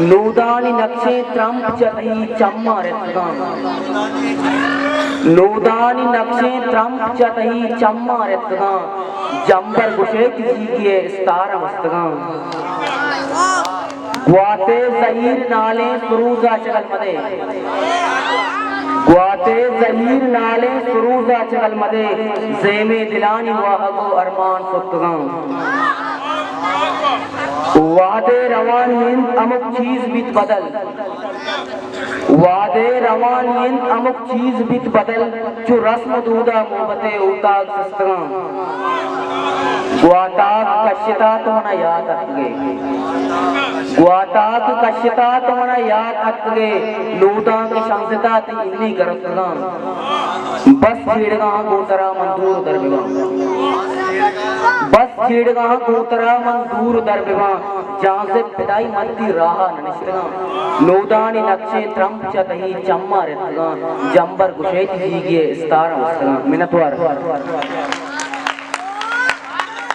नूदानी नक्षत्रम चतहि चम्मा रत्गां नूदानी नक्षत्रम चतहि चम्मा रत्गां जंबर गुशेत जीगिए स्तार मस्तगां ग्वाते जहीर नाले सुरूजा चगल मदे ग्वाते जहीर नाले सुरूजा चगल मदे ज़ेमे दिलानी वाहगो अरमान सुत्तगां वादे रवान हिंद अमुक चीज बीत बदल वादे रवान हिंद अमुक चीज बीत बदल जो रस्म दूदा मोहब्बते उताग सस्तगा ग्वाताक कश्यता तो ना याद अतगे ग्वाताक कश्यता तो ना याद अतगे नूदा की शंसता ती इन्नी गरतगा बस छेड़गा गोतरा मंदूर दरबिवा बस छेड़गा गोतरा मंदूर दरबिवा जहाँ से पिदाई मत्ती राहा ननिश्तगा नूदानी नक्षत्रम चतहि चम्मा रत्गा जंबर गुशेत जीगिए स्तार मस्तगा मिनतवार